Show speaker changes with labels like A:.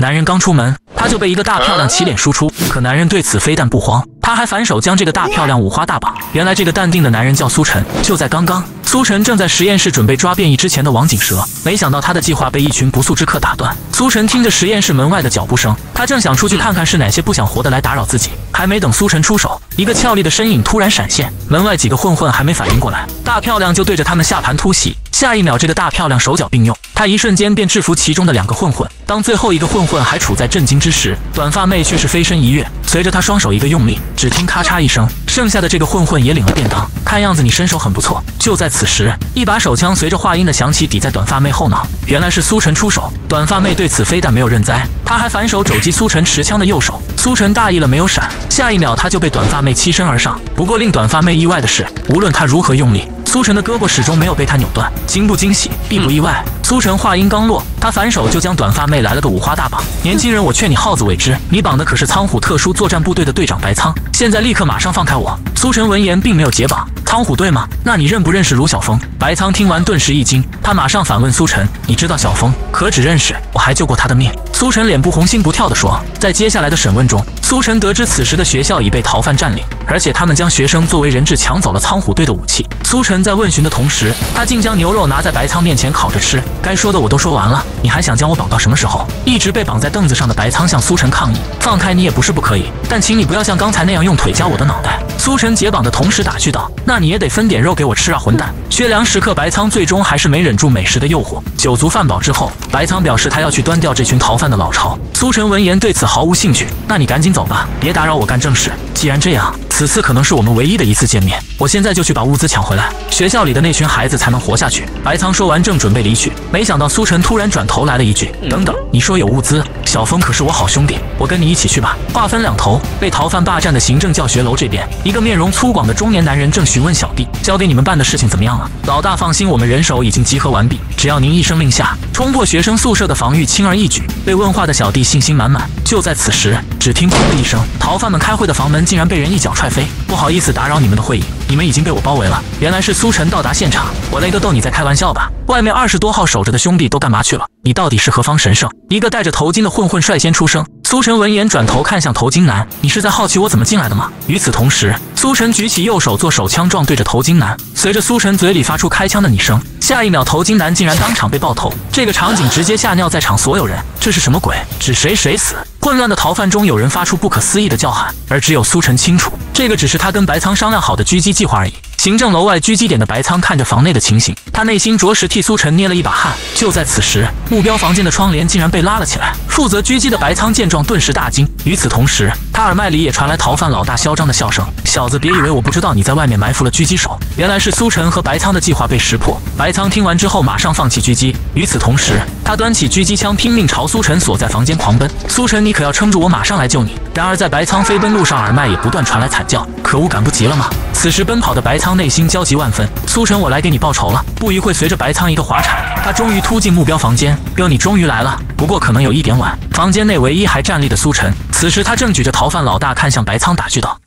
A: 男人刚出门，他就被一个大漂亮起脸输出，可男人对此非但不慌，他还反手将这个大漂亮五花大绑。原来这个淡定的男人叫苏晨。就在刚刚，苏晨正在实验室准备抓变异之前的王锦蛇，没想到他的计划被一群不速之客打断。苏晨听着实验室门外的脚步声，他正想出去看看是哪些不想活的来打扰自己，还没等苏晨出手，一个俏丽的身影突然闪现，门外几个混混还没反应过来，大漂亮就对着他们下盘突袭。下一秒，这个大漂亮手脚并用，她一瞬间便制服其中的2个混混。当最后一个混混还处在震惊之时，短发妹却是飞身一跃，随着她双手一个用力，只听咔嚓一声，剩下的这个混混也领了便当。看样子你身手很不错。就在此时，一把手枪随着话音的响起抵在短发妹后脑，原来是苏晨出手。短发妹对此非但没有认栽，她还反手肘击苏晨持枪的右手。苏晨大意了没有闪，下一秒他就被短发妹欺身而上。不过令短发妹意外的是，无论他如何用力，苏晨的胳膊始终没有被他扭断。惊不惊喜，必不意外。苏晨话音刚落，他反手就将短发妹来了个五花大绑。年轻人，我劝你好自为之，你绑的可是仓虎特殊作战部队的队长白仓，现在立刻马上放开我。苏晨闻言并没有解绑。仓虎队吗？那你认不认识卢晓峰？白仓听完顿时一惊，他马上反问苏晨：你知道小峰？可只认识，我还救过他的命。苏晨脸不红心不跳地说。在接下来的审问中，苏晨得知此时的学校已被逃犯占领，而且他们将学生作为人质抢走了仓虎队的武器。苏晨在问询的同时，他竟将牛肉拿在白仓面前烤着吃。该说的我都说完了，你还想将我绑到什么时候？一直被绑在凳子上的白仓向苏晨抗议：放开你也不是不可以，但请你不要像刚才那样用腿夹我的脑袋。苏晨解绑的同时打趣道：那你也得分点肉给我吃啊，混蛋！缺粮时刻，白仓最终还是没忍住美食的诱惑。酒足饭饱之后，白仓表示他要去端掉这群逃犯的老巢。苏晨闻言对此毫无兴趣，那你赶紧走吧，别打扰我干正事。既然这样，此次可能是我们唯一的一次见面，我现在就去把物资抢回来，学校里的那群孩子才能活下去。白仓说完正准备离去，没想到苏晨突然转头来了一句：等等，你说有物资？小峰可是我好兄弟，我跟你一起去吧。话分两头，被逃犯霸占的行政教学楼这边，一个面容粗犷的中年男人正询问小弟：交给你们办的事情怎么样了？老大放心，我们人手已经集合完毕，只要您一声令下，冲破学生宿舍的防御轻而易举。被问话的小弟信心满满。就在此时，只听砰的一声，逃犯们开会的房门竟然被人一脚踹飞。不好意思打扰你们的会议，你们已经被我包围了。原来是苏晨到达现场，我雷德逗你在开玩笑吧？外面20多号守着的兄弟都干嘛去了？你到底是何方神圣？一个戴着头巾的混混率先出声。苏晨闻言转头看向头巾男，你是在好奇我怎么进来的吗？与此同时，苏晨举起右手做手枪状对着头巾男，随着苏晨嘴里发出开枪的你声，下一秒头巾男竟然当场被爆头。这个场景直接吓尿在场所有人，这是什么鬼？指谁谁死！混乱的逃犯中有人发出不可思议的叫喊，而只有苏晨清楚，这个只是他跟白仓商量好的狙击计划而已。行政楼外狙击点的白仓看着房内的情形，他内心着实替苏晨捏了一把汗。就在此时，目标房间的窗帘竟然被拉了起来。负责狙击的白仓见状顿时大惊，与此同时，他耳麦里也传来逃犯老大嚣张的笑声：小子，别以为我不知道你在外面埋伏了狙击手。原来是苏晨和白仓的计划被识破。白仓听完之后马上放弃狙击，与此同时，他端起狙击枪拼命朝苏晨所在房间狂奔。苏晨，你可要撑住，我马上来救你。然而在白仓飞奔路上，耳麦也不断传来惨叫：可恶，赶不及了吗？此时奔跑的白仓内心焦急万分，苏晨，我来给你报仇了。不一会，随着白仓一个滑铲，他终于突进目标房间。哥，你终于来了，不过可能有一点晚。房间内唯一还站立的苏晨，此时他正举着逃犯老大看向白仓打趣道：